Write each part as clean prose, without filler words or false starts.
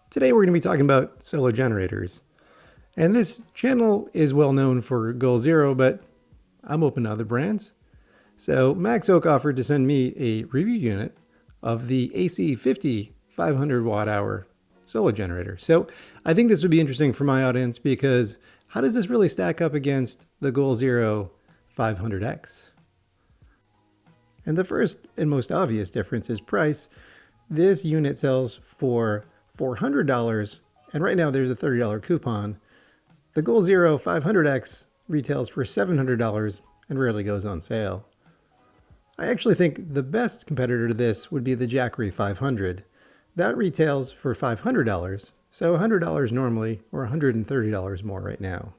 Today we're going to be talking about solar generators. And this channel is well known for Goal Zero, but I'm open to other brands. So Maxoak offered to send me a review unit of the AC50 500 watt hour solar generator. So I think this would be interesting for my audience because how does this really stack up against the Goal Zero 500X? And the first and most obvious difference is price. This unit sells for $400, and right now there's a $30 coupon. The Goal Zero 500X retails for $700 and rarely goes on sale. I actually think the best competitor to this would be the Jackery 500. That retails for $500, so $100 normally or $130 more right now.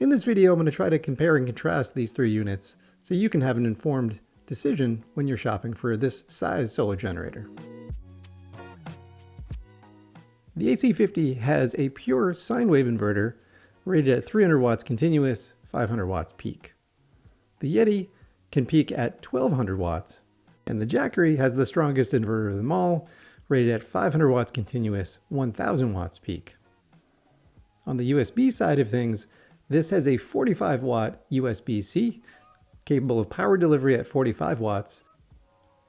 In this video, I'm going to try to compare and contrast these three units so you can have an informed decision when you're shopping for this size solar generator. The AC50 has a pure sine wave inverter rated at 300 watts continuous, 500 watts peak. The Yeti can peak at 1200 watts, and the Jackery has the strongest inverter of them all, rated at 500 watts continuous, 1000 watts peak. On the USB side of things, this has a 45 watt USB-C, capable of power delivery at 45 watts,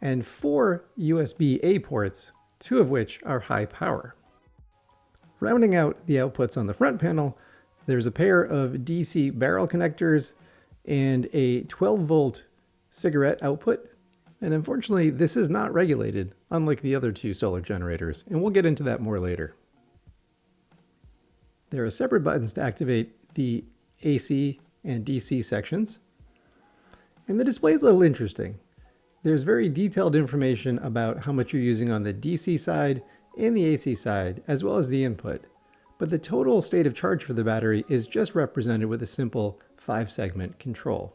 and 4 USB-A ports, 2 of which are high power. Rounding out the outputs on the front panel, there's a pair of DC barrel connectors and a 12 volt cigarette output. And unfortunately, this is not regulated, unlike the other two solar generators, and we'll get into that more later. There are separate buttons to activate the AC and DC sections. And the display is a little interesting. There's very detailed information about how much you're using on the DC side and the AC side, as well as the input. But the total state of charge for the battery is just represented with a simple 5-segment control.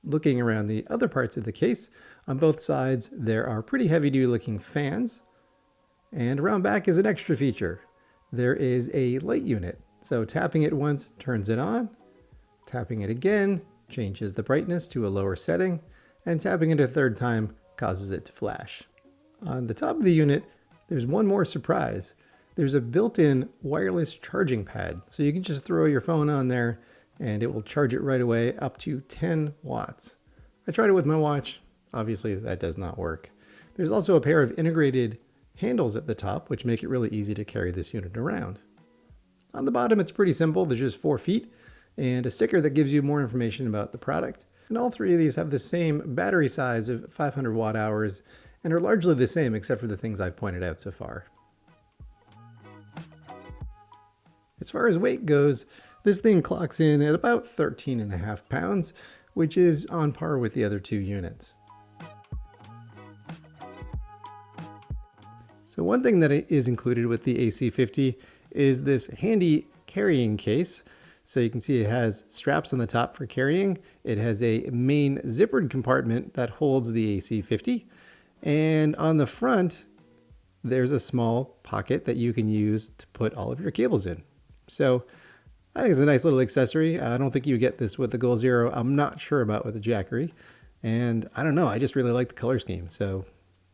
Looking around the other parts of the case, on both sides there are pretty heavy-duty looking fans, and around back is an extra feature. There is a light unit, so tapping it once turns it on, tapping it again changes the brightness to a lower setting, and tapping it a third time causes it to flash. On the top of the unit, there's one more surprise. There's a built-in wireless charging pad, so you can just throw your phone on there and it will charge it right away up to 10 watts. I tried it with my watch. Obviously, that does not work. There's also a pair of integrated handles at the top, which make it really easy to carry this unit around. On the bottom, it's pretty simple. There's just 4 feet and a sticker that gives you more information about the product. And all three of these have the same battery size of 500 watt hours and are largely the same except for the things I've pointed out so far. As far as weight goes, this thing clocks in at about 13.5 pounds, which is on par with the other two units. So one thing that is included with the AC50 is this handy carrying case. So you can see it has straps on the top for carrying. It has a main zippered compartment that holds the AC50. And on the front, there's a small pocket that you can use to put all of your cables in. So I think it's a nice little accessory. I don't think you get this with the Goal Zero. I'm not sure about with the Jackery. And I don't know, I just really like the color scheme. So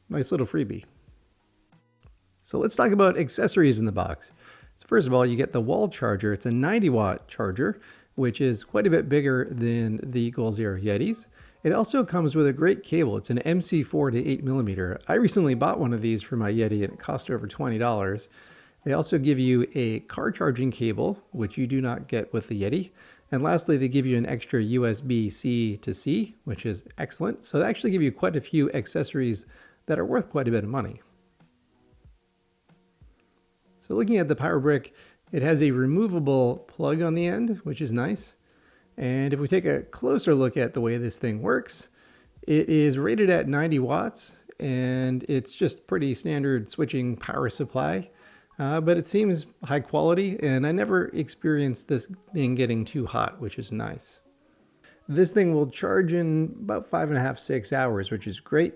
nice little freebie. So let's talk about accessories in the box. So first of all, you get the wall charger. It's a 90 watt charger, which is quite a bit bigger than the Goal Zero Yetis. It also comes with a great cable. It's an MC4 to 8mm. I recently bought one of these for my Yeti and it cost over $20. They also give you a car charging cable, which you do not get with the Yeti. And lastly, they give you an extra USB-C to C, which is excellent. So they actually give you quite a few accessories that are worth quite a bit of money. So looking at the power brick, it has a removable plug on the end, which is nice. And if we take a closer look at the way this thing works, it is rated at 90 watts and it's just pretty standard switching power supply. But it seems high quality and I never experienced this thing getting too hot, which is nice. This thing will charge in about 5.5–6 hours, which is great.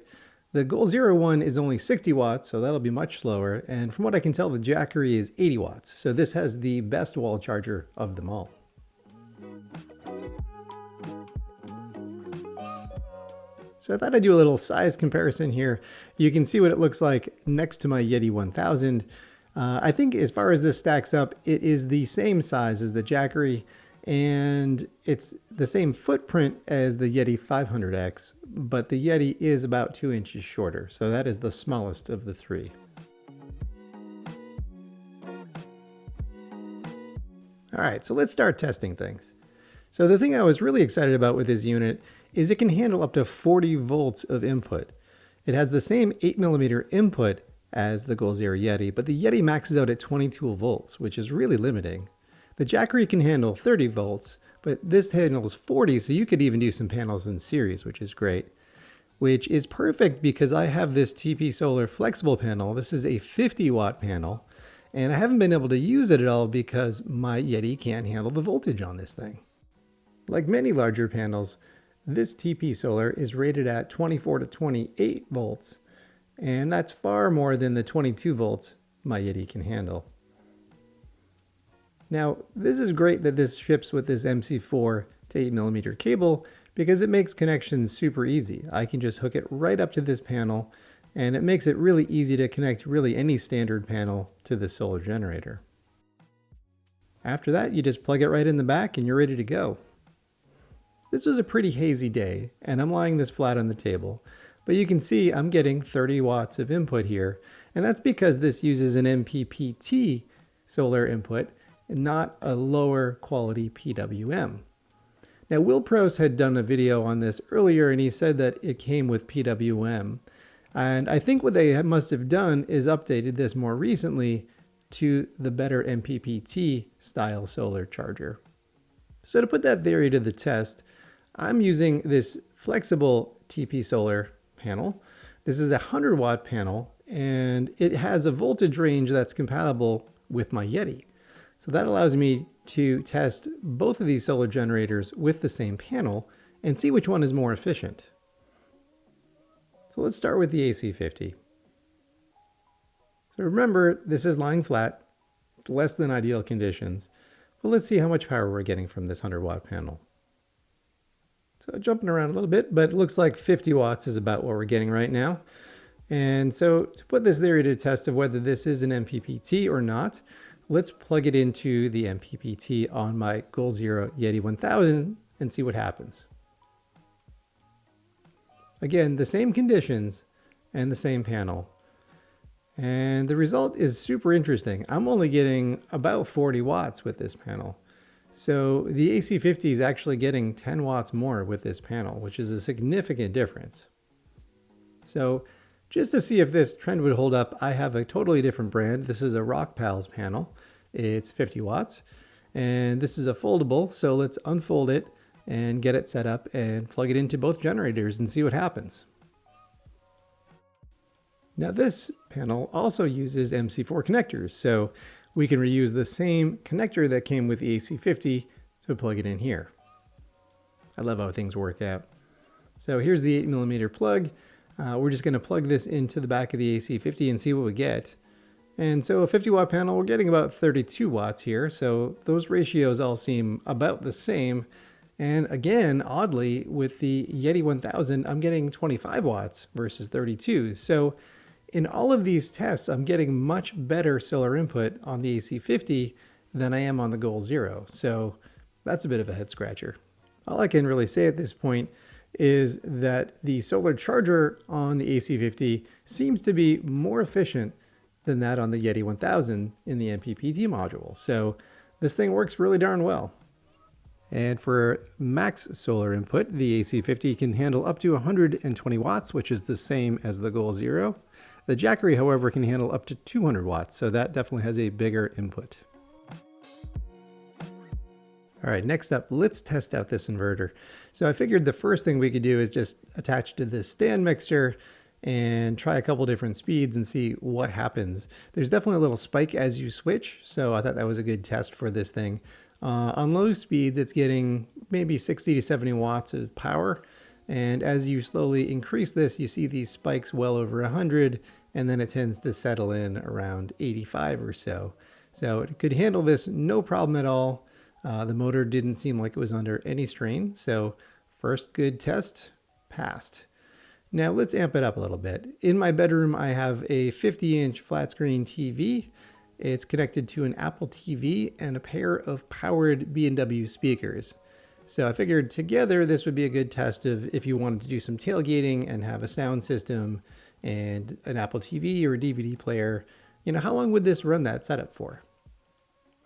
The Goal Zero one is only 60 watts, so that'll be much slower. And from what I can tell, the Jackery is 80 watts. So this has the best wall charger of them all. So I thought I'd do a little size comparison here. You can see what it looks like next to my Yeti 1000. I think as far as this stacks up, it is the same size as the Jackery, and it's the same footprint as the Yeti 500X, but the Yeti is about 2 inches shorter. So that is the smallest of the three. All right, so let's start testing things. So the thing I was really excited about with this unit is it can handle up to 40 volts of input. It has the same 8mm input as the Goal Zero Yeti, but the Yeti maxes out at 22 volts, which is really limiting. The Jackery can handle 30 volts, but this handles 40, so you could even do some panels in series, which is great. Which is perfect because I have this TP Solar flexible panel. This is a 50-watt panel, and I haven't been able to use it at all because my Yeti can't handle the voltage on this thing. Like many larger panels, this TP Solar is rated at 24 to 28 volts, and that's far more than the 22 volts my Yeti can handle. Now, this is great that this ships with this MC4 to 8mm cable because it makes connections super easy. I can just hook it right up to this panel, and it makes it really easy to connect really any standard panel to the solar generator. After that, you just plug it right in the back and you're ready to go. This was a pretty hazy day, and I'm lying this flat on the table, but you can see I'm getting 30 watts of input here, and that's because this uses an MPPT solar input and not a lower quality PWM. Now, Will Prost had done a video on this earlier, and he said that it came with PWM, and I think what they must have done is updated this more recently to the better MPPT style solar charger. So to put that theory to the test, I'm using this flexible TP Solar panel. This is a 100-watt panel, and it has a voltage range that's compatible with my Yeti. So that allows me to test both of these solar generators with the same panel and see which one is more efficient. So let's start with the AC50. So remember, this is lying flat. It's less than ideal conditions. But let's see how much power we're getting from this 100-watt panel. So jumping around a little bit, but it looks like 50 watts is about what we're getting right now. And so to put this theory to the test of whether this is an MPPT or not, let's plug it into the MPPT on my Goal Zero Yeti 1000 and see what happens. Again, the same conditions and the same panel. And the result is super interesting. I'm only getting about 40 watts with this panel. So the AC50 is actually getting 10 watts more with this panel, which is a significant difference. So just to see if this trend would hold up, I have a totally different brand. This is a Rockpals panel. It's 50 watts. And this is a foldable, so let's unfold it and get it set up and plug it into both generators and see what happens. Now this panel also uses MC4 connectors, so we can reuse the same connector that came with the AC50 to plug it in here. I love how things work out. So here's the 8mm plug. We're just going to plug this into the back of the AC50 and see what we get. And so a 50-watt panel, we're getting about 32 watts here, so those ratios all seem about the same. And again, oddly, with the Yeti 1000, I'm getting 25 watts versus 32. So in all of these tests, I'm getting much better solar input on the AC50 than I am on the Goal Zero. So that's a bit of a head scratcher. All I can really say at this point is that the solar charger on the AC50 seems to be more efficient than that on the Yeti 1000 in the MPPT module. So this thing works really darn well. And for max solar input, the AC50 can handle up to 120 watts, which is the same as the Goal Zero. The Jackery, however, can handle up to 200 watts, so that definitely has a bigger input. All right, next up, let's test out this inverter. So I figured the first thing we could do is just attach to this stand mixer and try a couple different speeds and see what happens. There's definitely a little spike as you switch, so I thought that was a good test for this thing. On low speeds, it's getting maybe 60 to 70 watts of power. And as you slowly increase this, you see these spikes well over 100, and then it tends to settle in around 85 or so. So it could handle this no problem at all. The motor didn't seem like it was under any strain. So first good test, passed. Now let's amp it up a little bit. In my bedroom, I have a 50-inch flat screen TV. It's connected to an Apple TV and a pair of powered B&W speakers. So I figured together this would be a good test of if you wanted to do some tailgating and have a sound system and an Apple TV or a DVD player. You know, how long would this run that setup for?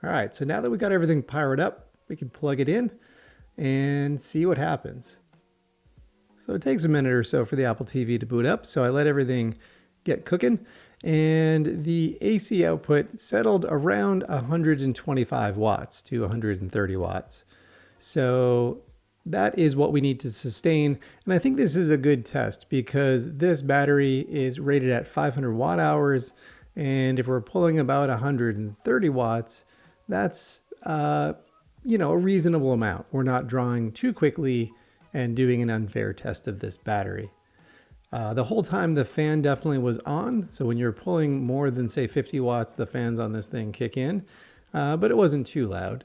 All right, so now that we got everything powered up, we can plug it in and see what happens. So it takes a minute or so for the Apple TV to boot up. So I let everything get cooking, and the AC output settled around 125 watts to 130 watts. So that is what we need to sustain. And I think this is a good test because this battery is rated at 500 watt hours. And if we're pulling about 130 watts, that's, a reasonable amount. We're not drawing too quickly and doing an unfair test of this battery. The whole time the fan definitely was on. So when you're pulling more than say 50 watts, the fans on this thing kick in, but it wasn't too loud.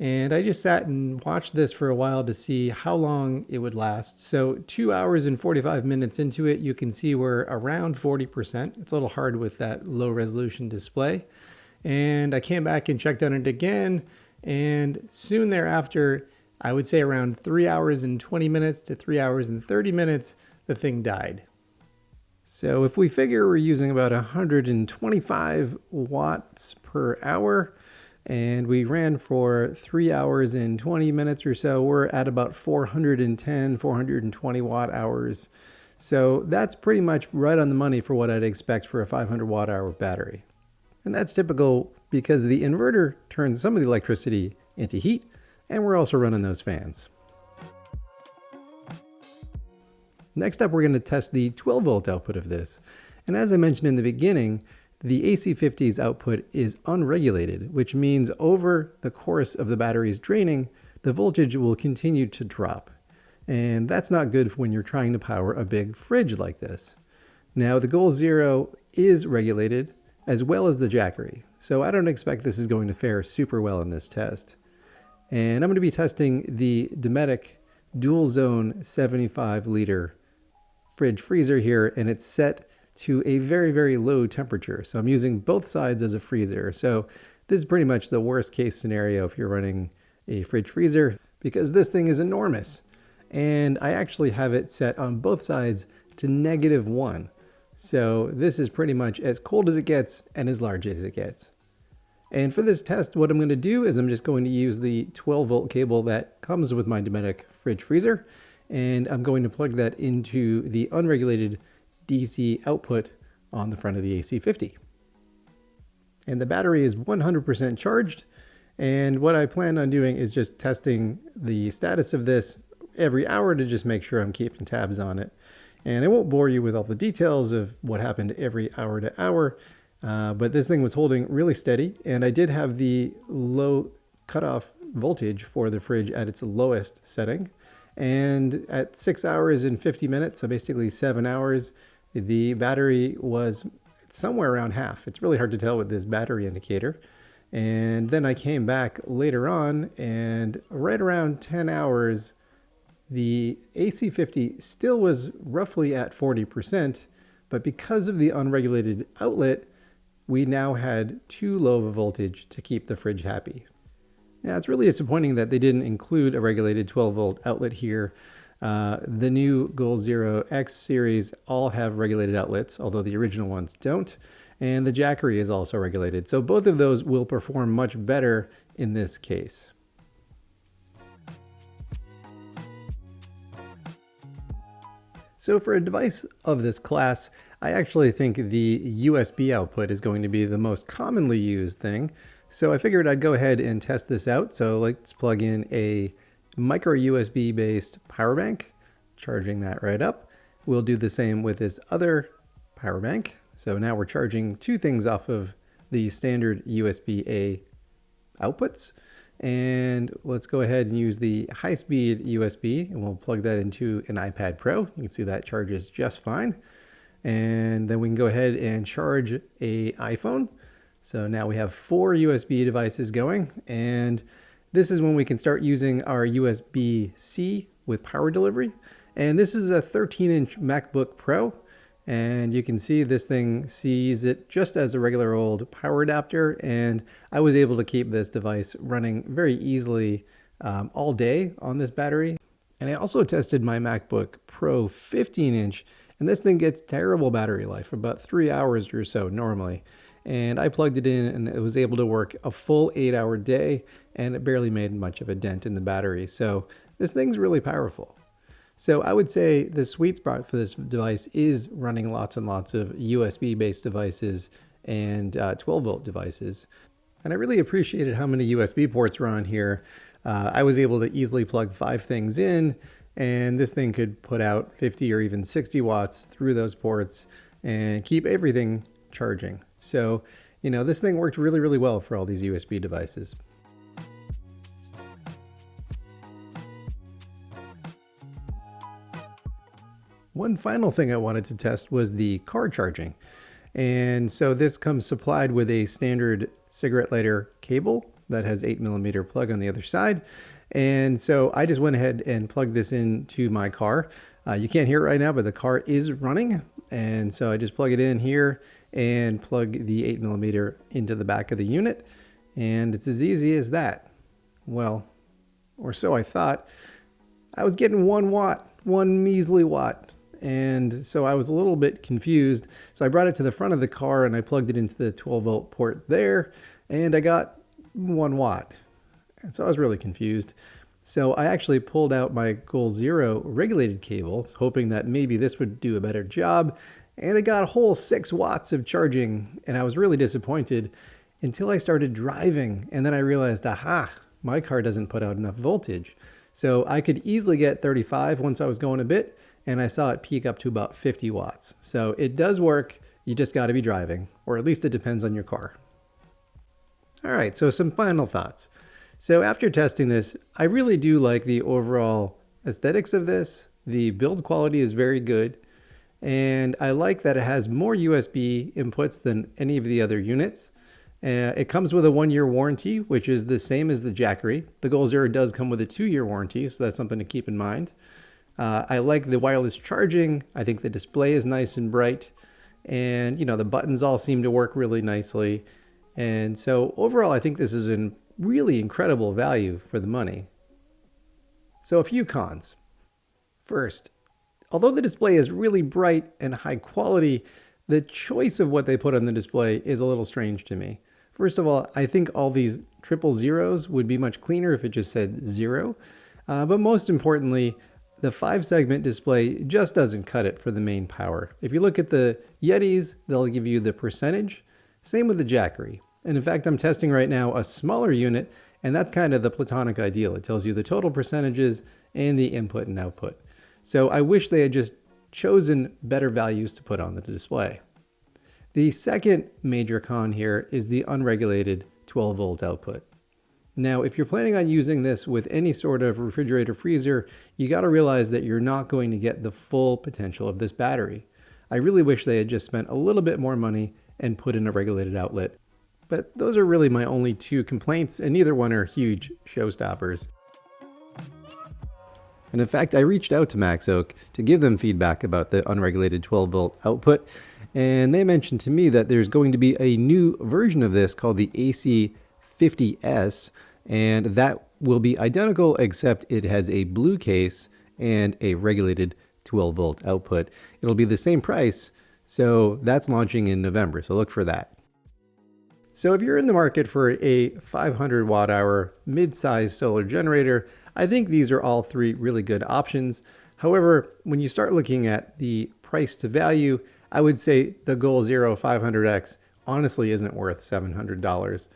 And I just sat and watched this for a while to see how long it would last. So 2 hours and 45 minutes into it, you can see we're around 40%. It's a little hard with that low resolution display. And I came back and checked on it again. And soon thereafter, I would say around 3 hours and 20 minutes to 3 hours and 30 minutes, the thing died. So if we figure we're using about 125 watts per hour, and we ran for 3 hours and 20 minutes or so, we're at about 410, 420 watt hours. So that's pretty much right on the money for what I'd expect for a 500 watt hour battery. And that's typical because the inverter turns some of the electricity into heat, and we're also running those fans. Next up, we're going to test the 12 volt output of this. And as I mentioned in the beginning, the AC50's output is unregulated, which means over the course of the battery's draining, the voltage will continue to drop. And that's not good when you're trying to power a big fridge like this. Now, the Goal Zero is regulated, as well as the Jackery. So I don't expect this is going to fare super well in this test. And I'm going to be testing the Dometic dual zone 75 liter fridge freezer here, and it's set to a very, very low temperature. So I'm using both sides as a freezer. So this is pretty much the worst case scenario if you're running a fridge freezer, because this thing is enormous. And I actually have it set on both sides to -1. So this is pretty much as cold as it gets and as large as it gets. And for this test, what I'm going to do is I'm just going to use the 12 volt cable that comes with my Dometic fridge freezer. And I'm going to plug that into the unregulated DC output on the front of the AC50. And the battery is 100% charged. And what I plan on doing is just testing the status of this every hour to just make sure I'm keeping tabs on it. And I won't bore you with all the details of what happened every hour to hour, but this thing was holding really steady. And I did have the low cutoff voltage for the fridge at its lowest setting. And at 6 hours and 50 minutes, so basically 7 hours, the battery was somewhere around half. It's really hard to tell with this battery indicator. And then I came back later on, and right around 10 hours, the AC50 still was roughly at 40%, but because of the unregulated outlet, we now had too low of a voltage to keep the fridge happy. Now, it's really disappointing that they didn't include a regulated 12 volt outlet here. The new Goal Zero X series all have regulated outlets, although the original ones don't. And the Jackery is also regulated. So both of those will perform much better in this case. So for a device of this class, I actually think the USB output is going to be the most commonly used thing. So I figured I'd go ahead and test this out. So let's plug in a micro USB based power bank, charging that right up. We'll do the same with this other power bank. So now we're charging two things off of the standard USB-A outputs. And let's go ahead and use the high-speed USB, and we'll plug that into an iPad Pro. You can see that charges just fine. And then we can go ahead and charge a iPhone. So now we have 4 USB devices going, and this is when we can start using our USB-C with power delivery. And this is a 13-inch MacBook Pro. And you can see this thing sees it just as a regular old power adapter. And I was able to keep this device running very easily all day on this battery. And I also tested my MacBook Pro 15-inch, and this thing gets terrible battery life, about 3 hours or so normally. And I plugged it in and it was able to work a full 8-hour day, and it barely made much of a dent in the battery. So this thing's really powerful. So I would say the sweet spot for this device is running lots and lots of USB-based devices and 12-volt devices. And I really appreciated how many USB ports were on here. I was able to easily plug 5 things in, and this thing could put out 50 or even 60 watts through those ports and keep everything charging. So, you know, this thing worked really, really well for all these USB devices. One final thing I wanted to test was the car charging. And so this comes supplied with a standard cigarette lighter cable that has 8mm plug on the other side. And so I just went ahead and plugged this into my car. You can't hear it right now, but the car is running. And so I just plug it in here and plug the 8mm into the back of the unit. And it's as easy as that. Well, or so I thought. I was getting 1 watt, 1 measly watt. And so I was a little bit confused. So I brought it to the front of the car and I plugged it into the 12-volt port there, and I got 1 watt. And so I was really confused. So I actually pulled out my Goal Zero regulated cable, hoping that maybe this would do a better job. And I got a whole 6 watts of charging, and I was really disappointed until I started driving. And then I realized, aha, my car doesn't put out enough voltage. So I could easily get 35 once I was going a bit, and I saw it peak up to about 50 watts. So it does work, you just gotta be driving, or at least it depends on your car. All right, so some final thoughts. So after testing this, I really do like the overall aesthetics of this. The build quality is very good, and I like that it has more USB inputs than any of the other units. It comes with a 1-year warranty, which is the same as the Jackery. The Goal Zero does come with a 2-year warranty, so that's something to keep in mind. I like the wireless charging. I think the display is nice and bright, and you know, the buttons all seem to work really nicely. And so overall, I think this is a really incredible value for the money. So a few cons. First, although the display is really bright and high quality, the choice of what they put on the display is a little strange to me. First of all, I think all these triple zeros would be much cleaner if it just said 0. But most importantly, the 5-segment display just doesn't cut it for the main power. If you look at the Yetis, they'll give you the percentage. Same with the Jackery. And in fact, I'm testing right now a smaller unit, and that's kind of the platonic ideal. It tells you the total percentages and the input and output. So I wish they had just chosen better values to put on the display. The second major con here is the unregulated 12-volt output. Now, if you're planning on using this with any sort of refrigerator freezer, you got to realize that you're not going to get the full potential of this battery. I really wish they had just spent a little bit more money and put in a regulated outlet. But those are really my only 2 complaints, and neither one are huge showstoppers. And in fact, I reached out to Maxoak to give them feedback about the unregulated 12-volt output, and they mentioned to me that there's going to be a new version of this called the AC50S, and that will be identical except it has a blue case and a regulated 12-volt output. It'll be the same price, so that's launching in November, so look for that. So if you're in the market for a 500 watt-hour mid-size solar generator, I think these are all 3 really good options. However, when you start looking at the price to value, I would say the Goal Zero 500X honestly isn't worth $700.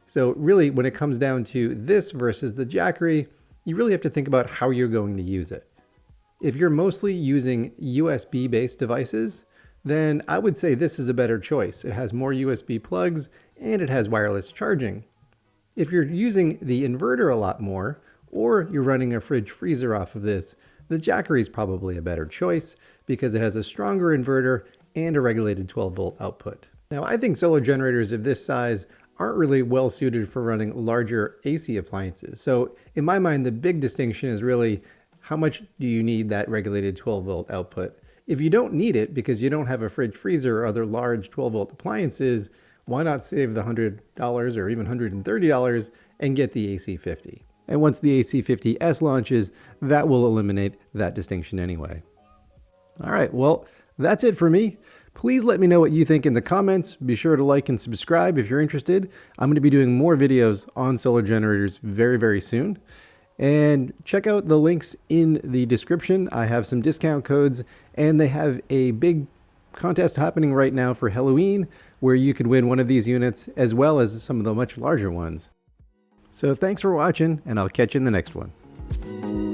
So really, when it comes down to this versus the Jackery, you really have to think about how you're going to use it. If you're mostly using USB-based devices, then I would say this is a better choice. It has more USB plugs and it has wireless charging. If you're using the inverter a lot more, or you're running a fridge freezer off of this, the Jackery is probably a better choice because it has a stronger inverter and a regulated 12-volt output. Now, I think solar generators of this size aren't really well suited for running larger AC appliances. So in my mind, the big distinction is really how much do you need that regulated 12 volt output? If you don't need it because you don't have a fridge, freezer, or other large 12 volt appliances, why not save the $100 or even $130 and get the AC50? And once the AC50S launches, that will eliminate that distinction anyway. All right, well, that's it for me. Please let me know what you think in the comments. Be sure to like and subscribe if you're interested. I'm going to be doing more videos on solar generators very, very soon. And check out the links in the description. I have some discount codes, and they have a big contest happening right now for Halloween where you could win one of these units as well as some of the much larger ones. So thanks for watching, and I'll catch you in the next one.